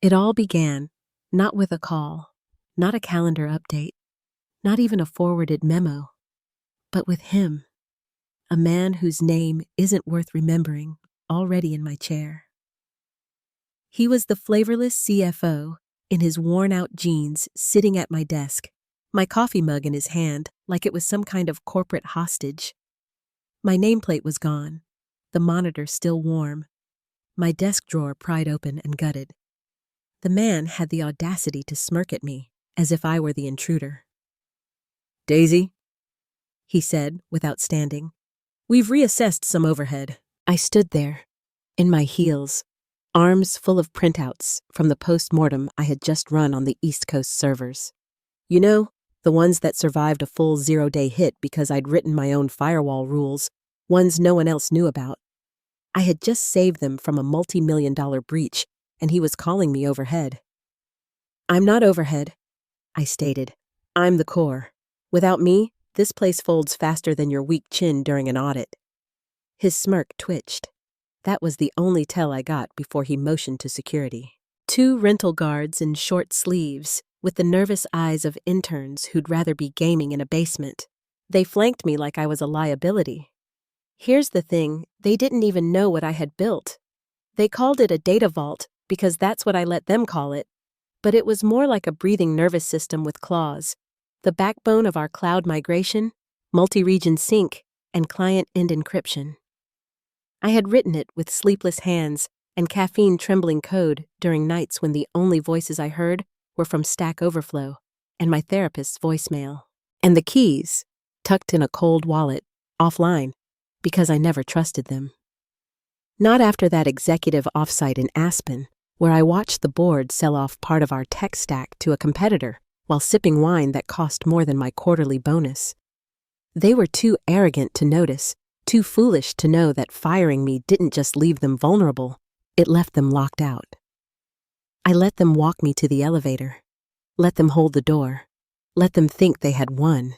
It all began, not with a call, not a calendar update, not even a forwarded memo, but with him, a man whose name isn't worth remembering, already in my chair. He was the flavorless CFO, in his worn-out jeans, sitting at my desk, my coffee mug in his hand like it was some kind of corporate hostage. My nameplate was gone, the monitor still warm, my desk drawer pried open and gutted. The man had the audacity to smirk at me, as if I were the intruder. "Daisy," he said, without standing, "we've reassessed some overhead." I stood there, in my heels, arms full of printouts from the post-mortem I had just run on the East Coast servers. You know, the ones that survived a full 0-day hit because I'd written my own firewall rules, ones no one else knew about. I had just saved them from a multi-million-dollar breach, and he was calling me overhead. "I'm not overhead," I stated. "I'm the core. Without me, this place folds faster than your weak chin during an audit." His smirk twitched. That was the only tell I got before he motioned to security. 2 rental guards in short sleeves, with the nervous eyes of interns who'd rather be gaming in a basement. They flanked me like I was a liability. Here's the thing, they didn't even know what I had built. They called it a data vault because that's what I let them call it, but it was more like a breathing nervous system with claws, the backbone of our cloud migration, multi-region sync, and client-end encryption. I had written it with sleepless hands and caffeine-trembling code during nights when the only voices I heard were from Stack Overflow and my therapist's voicemail. And the keys, tucked in a cold wallet, offline, because I never trusted them. Not after that executive offsite in Aspen, where I watched the board sell off part of our tech stack to a competitor while sipping wine that cost more than my quarterly bonus. They were too arrogant to notice, too foolish to know that firing me didn't just leave them vulnerable, it left them locked out. I let them walk me to the elevator, let them hold the door, let them think they had won.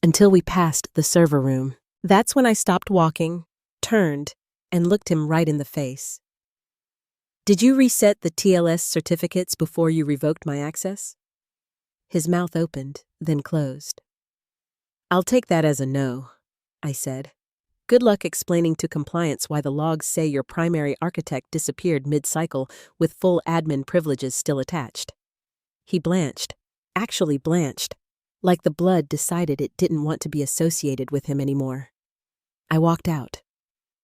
Until we passed the server room. That's when I stopped walking, turned, and looked him right in the face. "Did you reset the TLS certificates before you revoked my access?" His mouth opened, then closed. "I'll take that as a no," I said. "Good luck explaining to compliance why the logs say your primary architect disappeared mid-cycle with full admin privileges still attached." He blanched, actually blanched, like the blood decided it didn't want to be associated with him anymore. I walked out.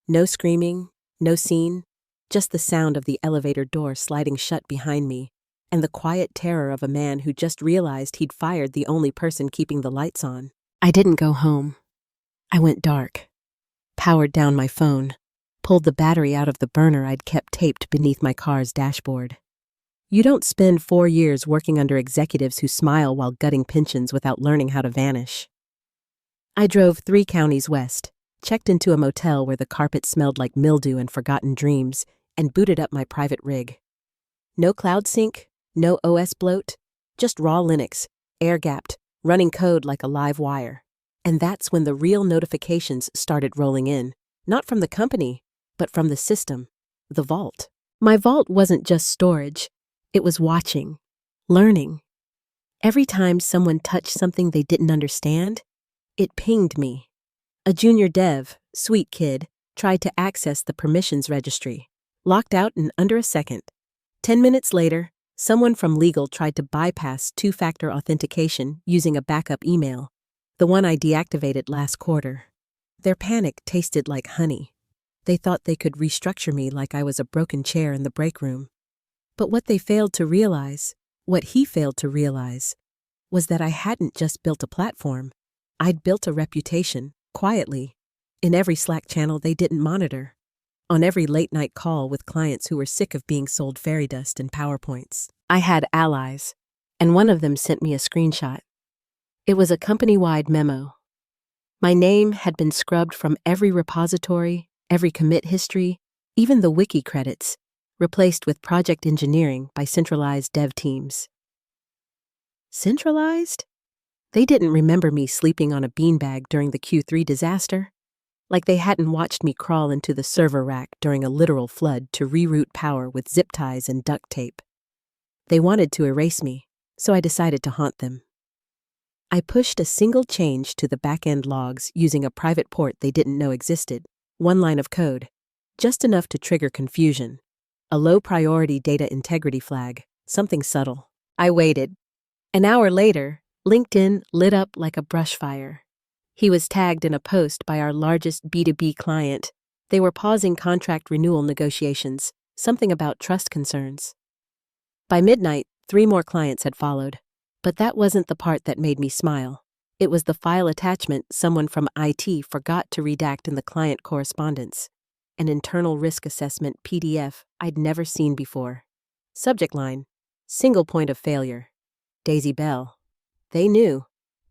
No screaming, no scene, just the sound of the elevator door sliding shut behind me, and the quiet terror of a man who just realized he'd fired the only person keeping the lights on. I didn't go home. I went dark, powered down my phone, pulled the battery out of the burner I'd kept taped beneath my car's dashboard. You don't spend 4 years working under executives who smile while gutting pensions without learning how to vanish. I drove 3 counties west, checked into a motel where the carpet smelled like mildew and forgotten dreams, and booted up my private rig. No cloud sync, no OS bloat, just raw Linux, air-gapped, running code like a live wire. And that's when the real notifications started rolling in, not from the company, but from the system, the vault. My vault wasn't just storage, it was watching, learning. Every time someone touched something they didn't understand, it pinged me. A junior dev, sweet kid, tried to access the permissions registry, locked out in under a second. 10 minutes later, someone from legal tried to bypass 2-factor authentication using a backup email, the one I deactivated last quarter. Their panic tasted like honey. They thought they could restructure me like I was a broken chair in the break room. But what they failed to realize, what he failed to realize, was that I hadn't just built a platform. I'd built a reputation, quietly, in every Slack channel they didn't monitor, on every late-night call with clients who were sick of being sold fairy dust and PowerPoints. I had allies, and one of them sent me a screenshot. It was a company-wide memo. My name had been scrubbed from every repository, every commit history, even the wiki credits, replaced with project engineering by centralized dev teams. Centralized? They didn't remember me sleeping on a beanbag during the Q3 disaster, like they hadn't watched me crawl into the server rack during a literal flood to reroute power with zip ties and duct tape. They wanted to erase me, so I decided to haunt them. I pushed a single change to the back-end logs using a private port they didn't know existed, one line of code, just enough to trigger confusion. A low-priority data integrity flag, something subtle. I waited. An hour later, LinkedIn lit up like a brush fire. He was tagged in a post by our largest B2B client. They were pausing contract renewal negotiations, something about trust concerns. By midnight, 3 more clients had followed. But that wasn't the part that made me smile. It was the file attachment someone from IT forgot to redact in the client correspondence. An internal risk assessment PDF I'd never seen before. Subject line: single point of failure. Daisy Bell. They knew.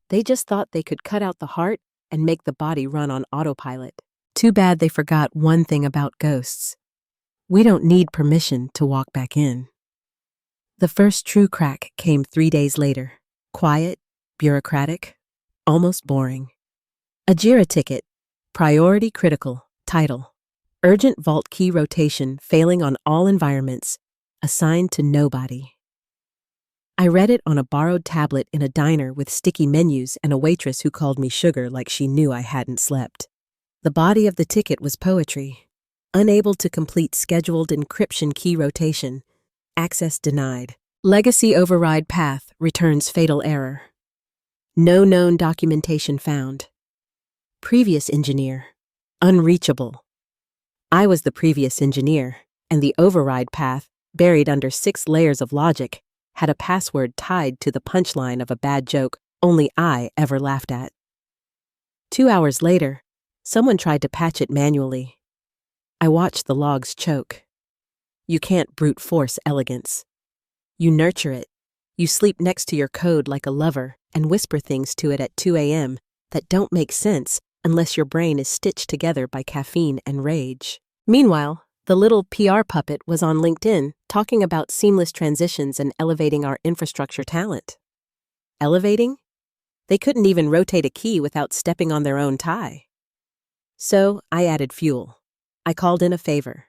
They just thought they could cut out the heart and make the body run on autopilot. Too bad they forgot one thing about ghosts. We don't need permission to walk back in. The first true crack came 3 days later. Quiet, bureaucratic, almost boring. A JIRA ticket, priority critical, title: urgent vault key rotation failing on all environments, assigned to nobody. I read it on a borrowed tablet in a diner with sticky menus and a waitress who called me sugar like she knew I hadn't slept. The body of the ticket was poetry. Unable to complete scheduled encryption key rotation. Access denied. Legacy override path returns fatal error. No known documentation found. Previous engineer. Unreachable. I was the previous engineer, and the override path, buried under 6 layers of logic, had a password tied to the punchline of a bad joke only I ever laughed at. 2 hours later, someone tried to patch it manually. I watched the logs choke. You can't brute force elegance. You nurture it. You sleep next to your code like a lover and whisper things to it at 2 a.m. that don't make sense unless your brain is stitched together by caffeine and rage. Meanwhile, the little PR puppet was on LinkedIn talking about seamless transitions and elevating our infrastructure talent. Elevating? They couldn't even rotate a key without stepping on their own tie. So I added fuel. I called in a favor.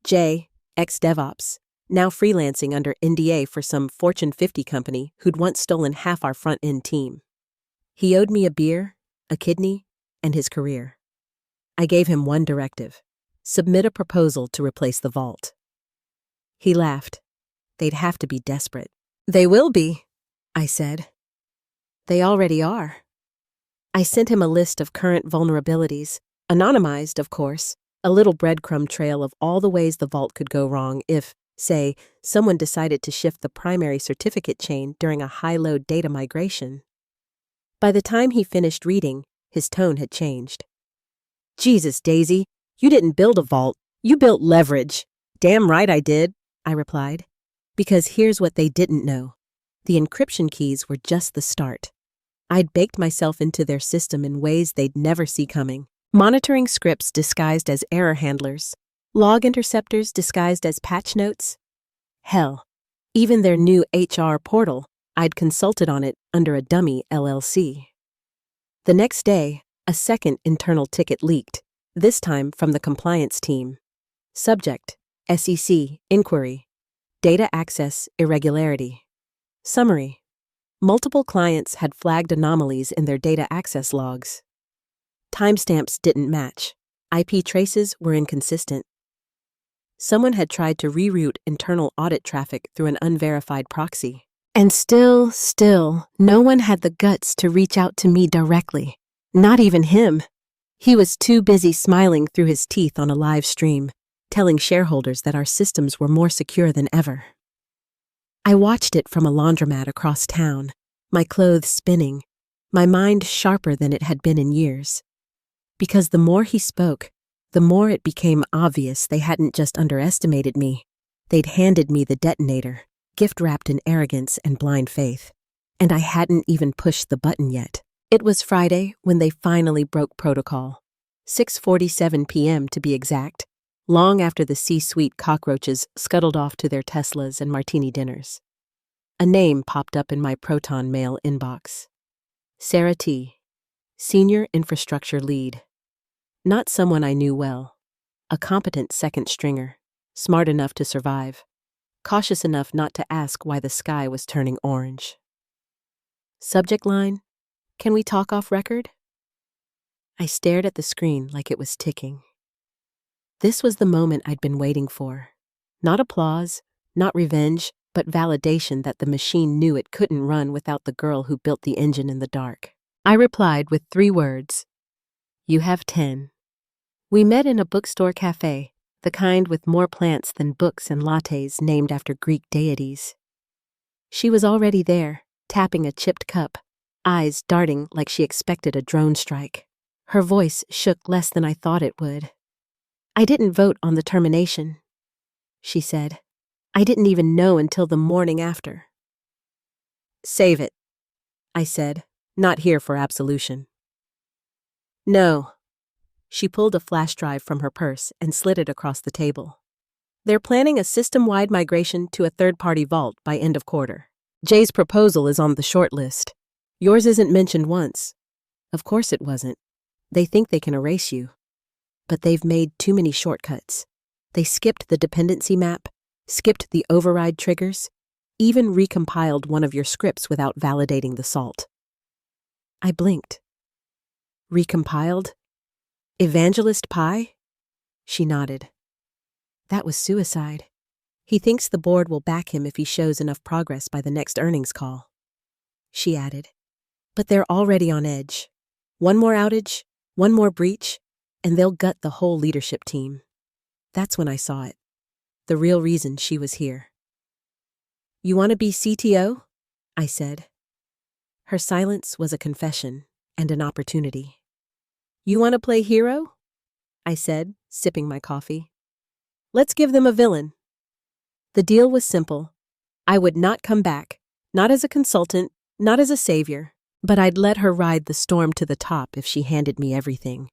Jay, ex-DevOps, now freelancing under NDA for some Fortune 50 company who'd once stolen half our front-end team. He owed me a beer, a kidney, and his career. I gave him one directive: submit a proposal to replace the vault. He laughed. They'd have to be desperate. They will be, I said. They already are. I sent him a list of current vulnerabilities, anonymized, of course, a little breadcrumb trail of all the ways the vault could go wrong if, say, someone decided to shift the primary certificate chain during a high-load data migration. By the time he finished reading, his tone had changed. Jesus, Daisy, you didn't build a vault, you built leverage. Damn right I did, I replied. Because here's what they didn't know. The encryption keys were just the start. I'd baked myself into their system in ways they'd never see coming. Monitoring scripts disguised as error handlers, log interceptors disguised as patch notes. Hell, even their new HR portal, I'd consulted on it under a dummy LLC. The next day, a second internal ticket leaked, this time from the compliance team. Subject: SEC, inquiry. Data access irregularity. Summary: multiple clients had flagged anomalies in their data access logs. Timestamps didn't match. IP traces were inconsistent. Someone had tried to reroute internal audit traffic through an unverified proxy. And still, no one had the guts to reach out to me directly. Not even him. He was too busy smiling through his teeth on a live stream, telling shareholders that our systems were more secure than ever. I watched it from a laundromat across town, my clothes spinning, my mind sharper than it had been in years. Because the more he spoke, the more it became obvious they hadn't just underestimated me. They'd handed me the detonator, gift-wrapped in arrogance and blind faith. And I hadn't even pushed the button yet. It was Friday when they finally broke protocol. 6:47 p.m. to be exact, long after the C-suite cockroaches scuttled off to their Teslas and martini dinners. A name popped up in my Proton Mail inbox. Sarah T., Senior Infrastructure Lead. Not someone I knew well. A competent second stringer, smart enough to survive. cautious enough not to ask why the sky was turning orange. Subject line, "Can we talk off record?" I stared at the screen like it was ticking. This was the moment I'd been waiting for. Not applause, not revenge, but validation that the machine knew it couldn't run without the girl who built the engine in the dark. I replied with 3 words. "You have 10. We met in a bookstore cafe, the kind with more plants than books and lattes named after Greek deities. She was already there, tapping a chipped cup, eyes darting like she expected a drone strike. Her voice shook less than I thought it would. "I didn't vote on the termination," she said. "I didn't even know until the morning after." "Save it," I said, not here for absolution. "No." She pulled a flash drive from her purse and slid it across the table. "They're planning a system-wide migration to a third-party vault by end of quarter. Jay's proposal is on the short list. Yours isn't mentioned once." Of course it wasn't. They think they can erase you. But they've made too many shortcuts. They skipped the dependency map, skipped the override triggers, even recompiled one of your scripts without validating the salt. I blinked. "Recompiled? Evangelist Pi?" She nodded. "That was suicide. He thinks the board will back him if he shows enough progress by the next earnings call." She added, "But they're already on edge. One more outage, one more breach, and they'll gut the whole leadership team." That's when I saw it. The real reason she was here. "You want to be CTO?" I said. Her silence was a confession and an opportunity. "You want to play hero?" I said, sipping my coffee. "Let's give them a villain." The deal was simple. I would not come back, not as a consultant, not as a savior, but I'd let her ride the storm to the top if she handed me everything.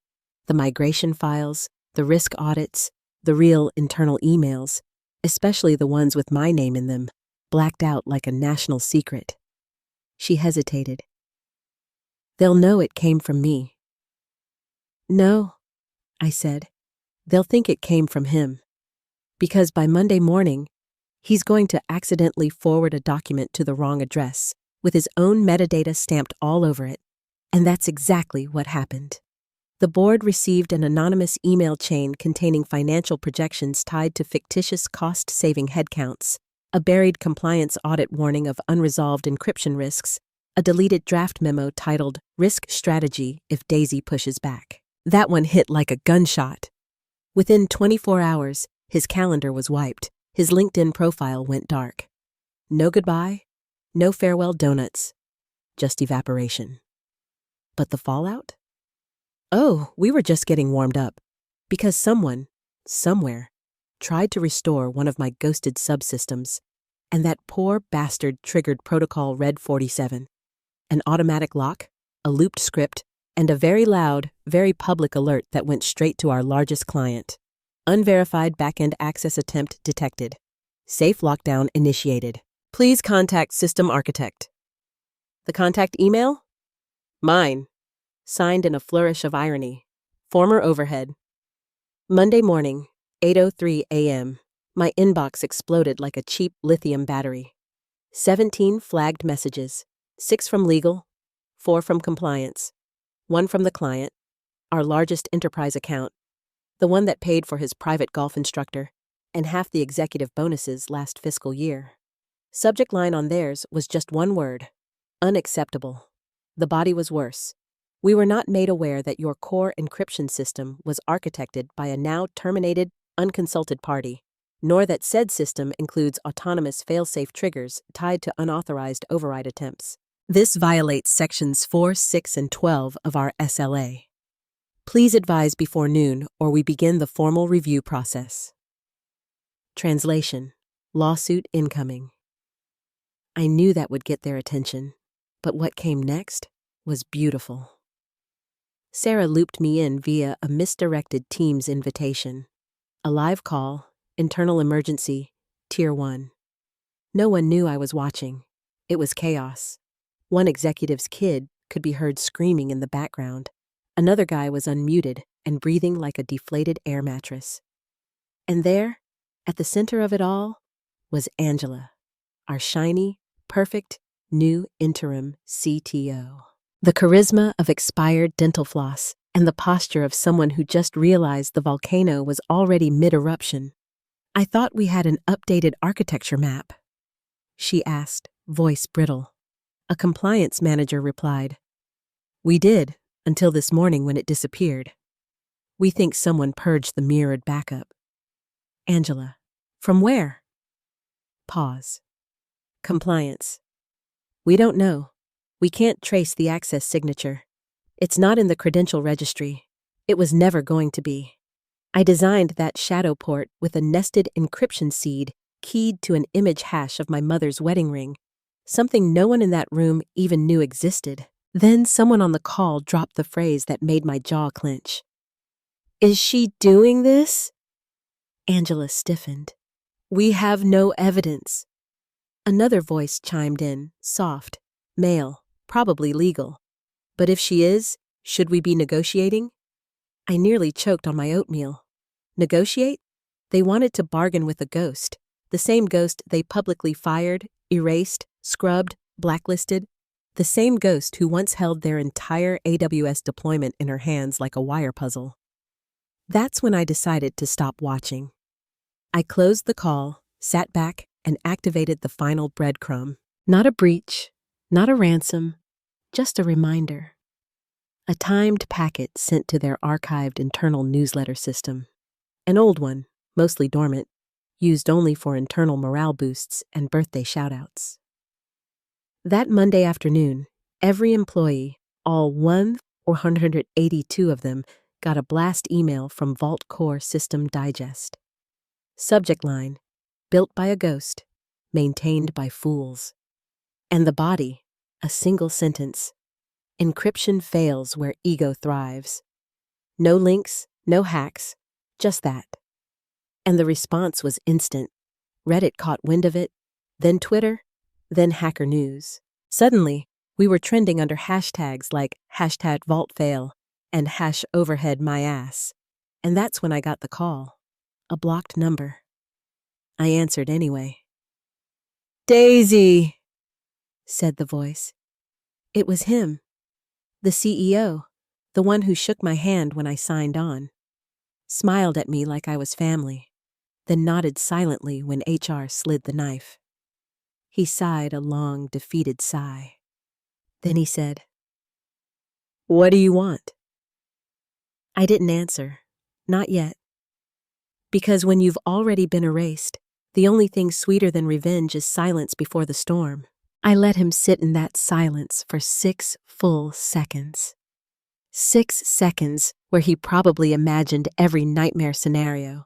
The migration files, the risk audits, the real internal emails, especially the ones with my name in them, blacked out like a national secret. She hesitated. "They'll know it came from me." "No," I said. "They'll think it came from him. Because by Monday morning, he's going to accidentally forward a document to the wrong address, with his own metadata stamped all over it. And that's exactly what happened. The board received an anonymous email chain containing financial projections tied to fictitious cost-saving headcounts, a buried compliance audit warning of unresolved encryption risks, a deleted draft memo titled "Risk Strategy if Daisy Pushes Back." That one hit like a gunshot. Within 24 hours, his calendar was wiped. His LinkedIn profile went dark. No goodbye, no farewell donuts, just evaporation. But the fallout? Oh, we were just getting warmed up. Because someone, somewhere, tried to restore one of my ghosted subsystems, and that poor bastard triggered protocol Red 47. An automatic lock, a looped script, and a very loud, very public alert that went straight to our largest client. Unverified backend access attempt detected. Safe lockdown initiated. Please contact system architect. The contact email? Mine. Signed in a flourish of irony. Former overhead. Monday morning, 8:03 a.m. My inbox exploded like a cheap lithium battery. 17 flagged messages. 6 from legal, 4 from compliance, 1 from the client, our largest enterprise account, the one that paid for his private golf instructor, and half the executive bonuses last fiscal year. Subject line on theirs was just one word: unacceptable. The body was worse. We were not made aware that your core encryption system was architected by a now terminated, unconsulted party, nor that said system includes autonomous fail-safe triggers tied to unauthorized override attempts. This violates Sections 4, 6, and 12 of our SLA. Please advise before noon or we begin the formal review process. Translation: lawsuit incoming. I knew that would get their attention, but what came next was beautiful. Sarah looped me in via a misdirected Teams invitation. A live call, internal emergency, Tier 1. No one knew I was watching. It was chaos. One executive's kid could be heard screaming in the background. Another guy was unmuted and breathing like a deflated air mattress. And there, at the center of it all, was Angela, our shiny, perfect, new interim CTO. The charisma of expired dental floss and the posture of someone who just realized the volcano was already mid-eruption. "I thought we had an updated architecture map," she asked, voice brittle. A compliance manager replied, "We did, until this morning when it disappeared. We think someone purged the mirrored backup." Angela, "From where?" Pause. Compliance, "We don't know. We can't trace the access signature. It's not in the credential registry. It was never going to be. I designed that shadow port with a nested encryption seed keyed to an image hash of my mother's wedding ring, something no one in that room even knew existed." Then someone on the call dropped the phrase that made my jaw clench. "Is she doing this?" Angela stiffened. "We have no evidence." Another voice chimed in, soft, male, probably legal. "But if she is, should we be negotiating?" I nearly choked on my oatmeal. Negotiate? They wanted to bargain with a ghost, the same ghost they publicly fired, erased, scrubbed, blacklisted, the same ghost who once held their entire AWS deployment in her hands like a wire puzzle. That's when I decided to stop watching. I closed the call, sat back, and activated the final breadcrumb. Not a breach, not a ransom, just a reminder. A timed packet sent to their archived internal newsletter system. An old one, mostly dormant, used only for internal morale boosts and birthday shoutouts. That Monday afternoon, every employee, all 182 of them, got a blast email from Vault Core System Digest. Subject line, "Built by a ghost, maintained by fools." And the body, a single sentence, "Encryption fails where ego thrives." No links, no hacks, just that. And the response was instant. Reddit caught wind of it, then Twitter, then Hacker News. Suddenly, we were trending under hashtags like #VaultFail and #OverheadMyAss. And that's when I got the call. A blocked number. I answered anyway. "Daisy," said the voice. It was him. The CEO, the one who shook my hand when I signed on. Smiled at me like I was family, then nodded silently when HR slid the knife. He sighed a long, defeated sigh. Then he said, "What do you want?" I didn't answer. Not yet. Because when you've already been erased, the only thing sweeter than revenge is silence before the storm. I let him sit in that silence for 6 full seconds. 6 seconds where he probably imagined every nightmare scenario.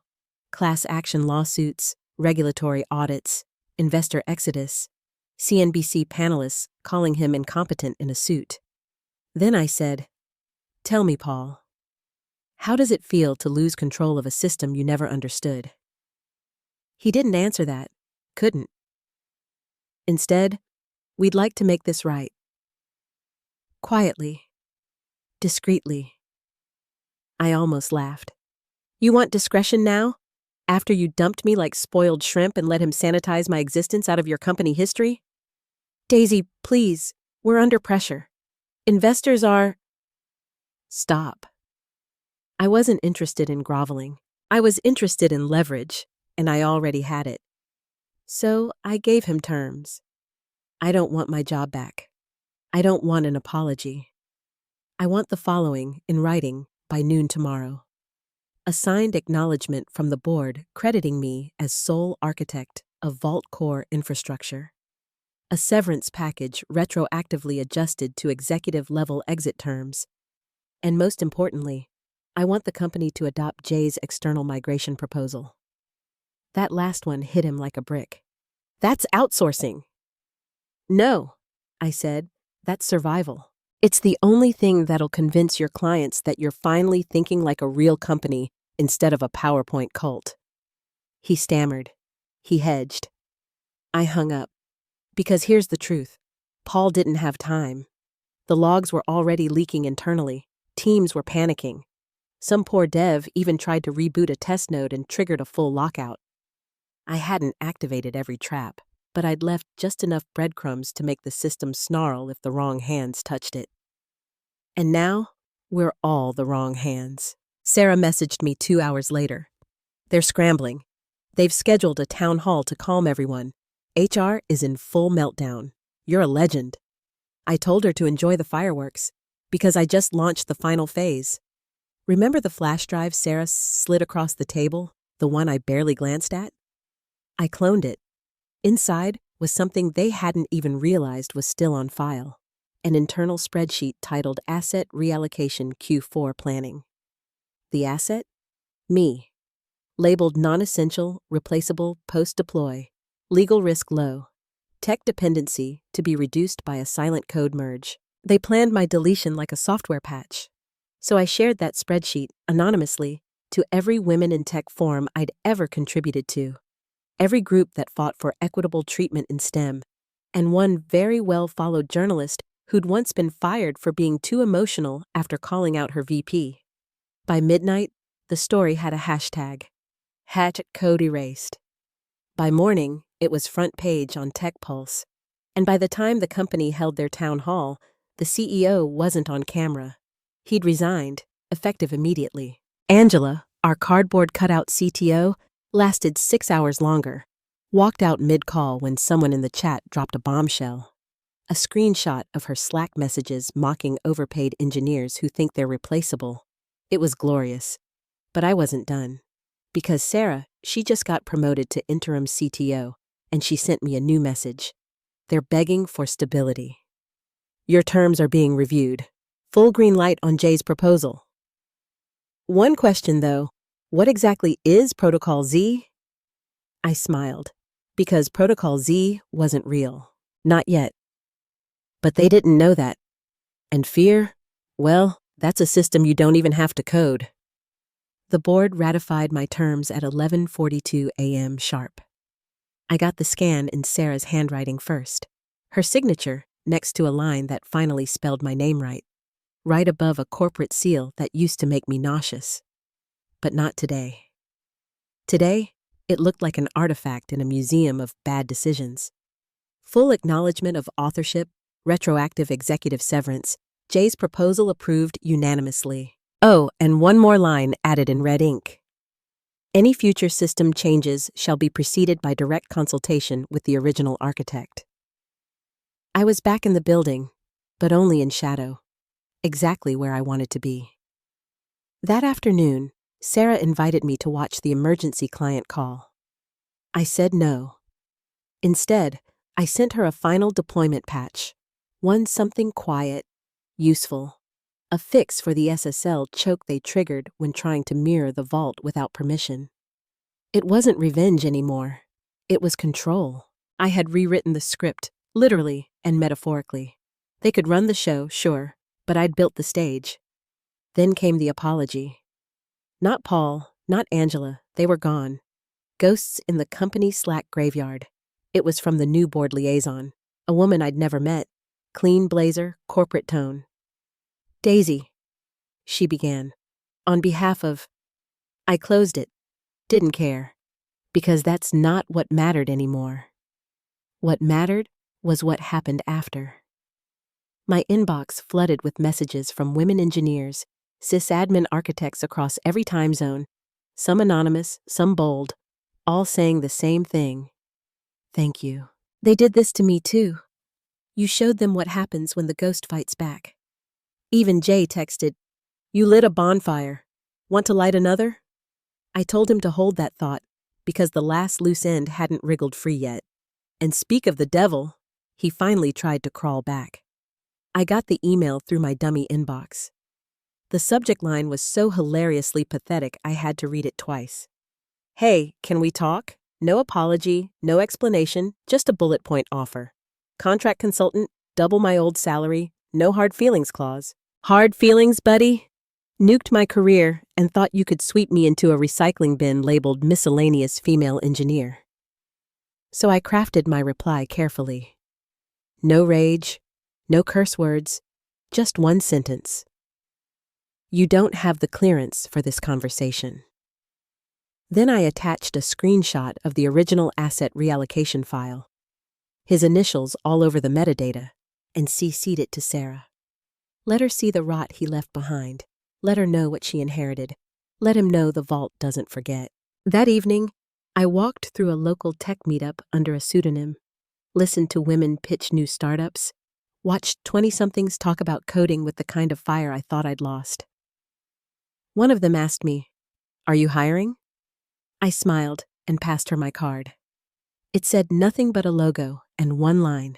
Class action lawsuits, regulatory audits, investor exodus, CNBC panelists calling him incompetent in a suit. Then I said, "Tell me, Paul, how does it feel to lose control of a system you never understood?" He didn't answer that. Couldn't. Instead, "We'd like to make this right." Quietly. Discreetly. I almost laughed. "You want discretion now? After you dumped me like spoiled shrimp and let him sanitize my existence out of your company history? Daisy, please, we're under pressure. Investors are—" Stop. I wasn't interested in groveling. I was interested in leverage, and I already had it. So I gave him terms. I don't want my job back. I don't want an apology. I want the following in writing by noon tomorrow. A signed acknowledgement from the board crediting me as sole architect of Vault Core infrastructure. A severance package retroactively adjusted to executive-level exit terms. And most importantly, I want the company to adopt Jay's external migration proposal. That last one hit him like a brick. "That's outsourcing." "No," I said, "that's survival. It's the only thing that'll convince your clients that you're finally thinking like a real company instead of a PowerPoint cult." He stammered. He hedged. I hung up. Because here's the truth. Paul didn't have time. The logs were already leaking internally. Teams were panicking. Some poor dev even tried to reboot a test node and triggered a full lockout. I hadn't activated every trap, but I'd left just enough breadcrumbs to make the system snarl if the wrong hands touched it. And now, we're all the wrong hands. Sarah messaged me 2 hours later. They're scrambling. They've scheduled a town hall to calm everyone. HR is in full meltdown. You're a legend. I told her to enjoy the fireworks, because I just launched the final phase. Remember the flash drive Sarah slid across the table, the one I barely glanced at? I cloned it. Inside was something they hadn't even realized was still on file, an internal spreadsheet titled Asset Reallocation Q4 Planning. The asset? Me. Labeled non-essential, replaceable, post-deploy, legal risk low, tech dependency to be reduced by a silent code merge. They planned my deletion like a software patch. So I shared that spreadsheet, anonymously, to every Women in Tech forum I'd ever contributed to, every group that fought for equitable treatment in STEM, and one very well-followed journalist who'd once been fired for being too emotional after calling out her VP. By midnight, the story had a hashtag, #code erased. By morning, it was front page on Tech Pulse, and by the time the company held their town hall, the CEO wasn't on camera. He'd resigned, effective immediately. Angela, our cardboard cutout CTO, lasted 6 hours longer, walked out mid-call when someone in the chat dropped a bombshell. A screenshot of her Slack messages mocking overpaid engineers who think they're replaceable. It was glorious. But I wasn't done. Because Sarah, she just got promoted to interim CTO, and she sent me a new message. They're begging for stability. Your terms are being reviewed. Full green light on Jay's proposal. One question, though, what exactly is Protocol Z? I smiled, because Protocol Z wasn't real. Not yet. But they didn't know that. And fear? Well, that's a system you don't even have to code. The board ratified my terms at 11:42 a.m. sharp. I got the scan in Sarah's handwriting first, her signature next to a line that finally spelled my name right above a corporate seal that used to make me nauseous. But not today. Today, it looked like an artifact in a museum of bad decisions. Full acknowledgement of authorship, retroactive executive severance, Jay's proposal approved unanimously. Oh, and one more line added in red ink. Any future system changes shall be preceded by direct consultation with the original architect. I was back in the building, but only in shadow, exactly where I wanted to be. That afternoon, Sarah invited me to watch the emergency client call. I said no. Instead, I sent her a final deployment patch, something quiet, useful, a fix for the SSL choke they triggered when trying to mirror the vault without permission. It wasn't revenge anymore. It was control. I had rewritten the script, literally and metaphorically. They could run the show, sure, but I'd built the stage. Then came the apology. Not Paul, not Angela, they were gone. Ghosts in the company Slack graveyard. It was from the new board liaison, a woman I'd never met, clean blazer, corporate tone. Daisy, she began, on behalf of... I closed it, didn't care, because that's not what mattered anymore. What mattered was what happened after. My inbox flooded with messages from women engineers, sysadmin architects across every time zone, some anonymous, some bold, all saying the same thing. Thank you. They did this to me too. You showed them what happens when the ghost fights back. Even Jay texted, "You lit a bonfire. Want to light another?" I told him to hold that thought, because the last loose end hadn't wriggled free yet. And speak of the devil, he finally tried to crawl back. I got the email through my dummy inbox. The subject line was so hilariously pathetic I had to read it twice. Hey, can we talk? No apology, no explanation, just a bullet point offer. Contract consultant, double my old salary, no hard feelings clause. Hard feelings, buddy? Nuked my career and thought you could sweep me into a recycling bin labeled miscellaneous female engineer. So I crafted my reply carefully. No rage, no curse words, just one sentence. You don't have the clearance for this conversation. Then I attached a screenshot of the original asset reallocation file, his initials all over the metadata, and CC'd it to Sarah. Let her see the rot he left behind. Let her know what she inherited. Let him know the vault doesn't forget. That evening, I walked through a local tech meetup under a pseudonym, listened to women pitch new startups, watched 20-somethings talk about coding with the kind of fire I thought I'd lost. One of them asked me, "Are you hiring?" I smiled and passed her my card. It said nothing but a logo and one line,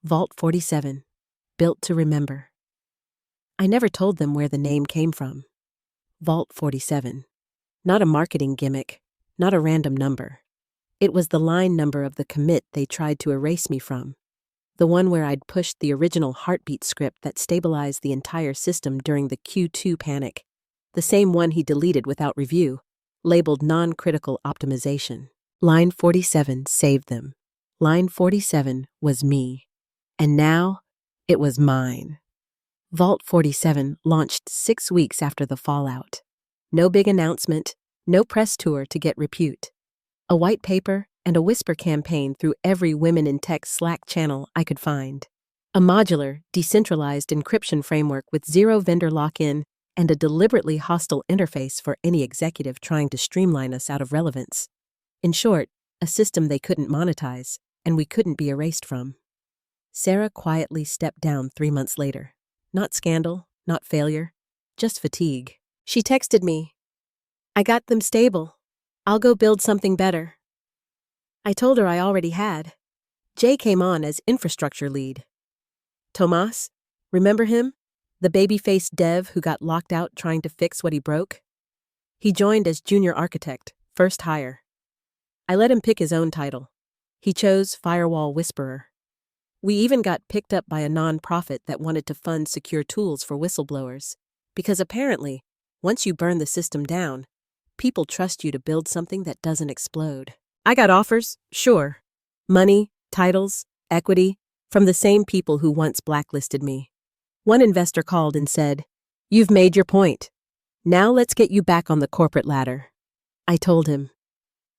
Vault 47, built to remember. I never told them where the name came from. Vault 47. Not a marketing gimmick, not a random number. It was the line number of the commit they tried to erase me from. The one where I'd pushed the original heartbeat script that stabilized the entire system during the Q2 panic. The same one he deleted without review, labeled non-critical optimization. Line 47 saved them. Line 47 was me. And now, it was mine. Vault 47 launched 6 weeks after the fallout. No big announcement, no press tour to get repute. A white paper and a whisper campaign through every Women in Tech Slack channel I could find. A modular, decentralized encryption framework with zero vendor lock-in and a deliberately hostile interface for any executive trying to streamline us out of relevance. In short, a system they couldn't monetize and we couldn't be erased from. Sarah quietly stepped down 3 months later. Not scandal, not failure, just fatigue. She texted me, "I got them stable. I'll go build something better." I told her I already had. Jay came on as infrastructure lead. Tomas, remember him? The baby-faced dev who got locked out trying to fix what he broke? He joined as junior architect, first hire. I let him pick his own title. He chose Firewall Whisperer. We even got picked up by a non-profit that wanted to fund secure tools for whistleblowers. Because apparently, once you burn the system down, people trust you to build something that doesn't explode. I got offers, sure. Money, titles, equity, from the same people who once blacklisted me. One investor called and said, "You've made your point. Now let's get you back on the corporate ladder." I told him,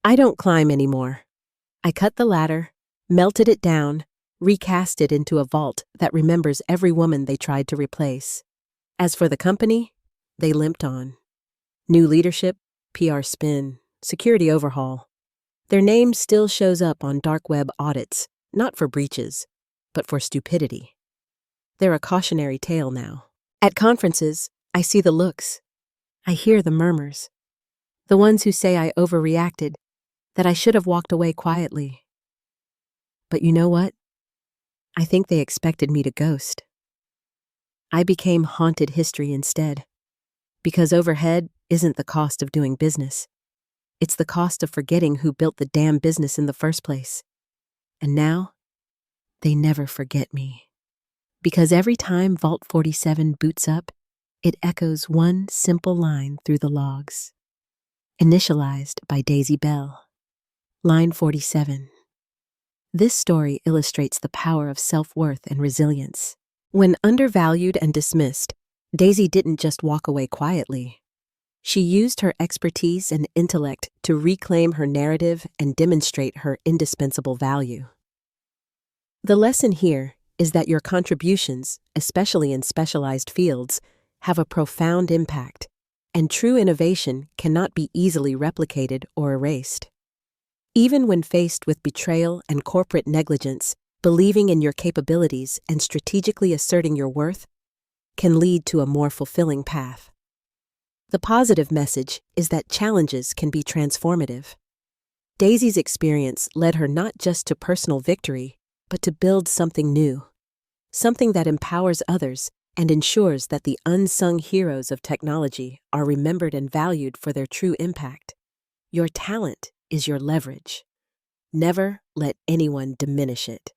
"I don't climb anymore." I cut the ladder, melted it down, recast it into a vault that remembers every woman they tried to replace. As for the company, they limped on. New leadership, PR spin, security overhaul. Their name still shows up on dark web audits, not for breaches, but for stupidity. They're a cautionary tale now. At conferences, I see the looks. I hear the murmurs. The ones who say I overreacted, that I should have walked away quietly. But you know what? I think they expected me to ghost. I became haunted history instead. Because overhead isn't the cost of doing business. It's the cost of forgetting who built the damn business in the first place. And now, they never forget me. Because every time Vault 47 boots up, it echoes one simple line through the logs. Initialized by Daisy Bell. Line 47. This story illustrates the power of self-worth and resilience. When undervalued and dismissed, Daisy didn't just walk away quietly. She used her expertise and intellect to reclaim her narrative and demonstrate her indispensable value. The lesson here is that your contributions, especially in specialized fields, have a profound impact, and true innovation cannot be easily replicated or erased. Even when faced with betrayal and corporate negligence, believing in your capabilities and strategically asserting your worth can lead to a more fulfilling path. The positive message is that challenges can be transformative. Daisy's experience led her not just to personal victory, but to build something new, something that empowers others and ensures that the unsung heroes of technology are remembered and valued for their true impact. Your talent is your leverage. Never let anyone diminish it.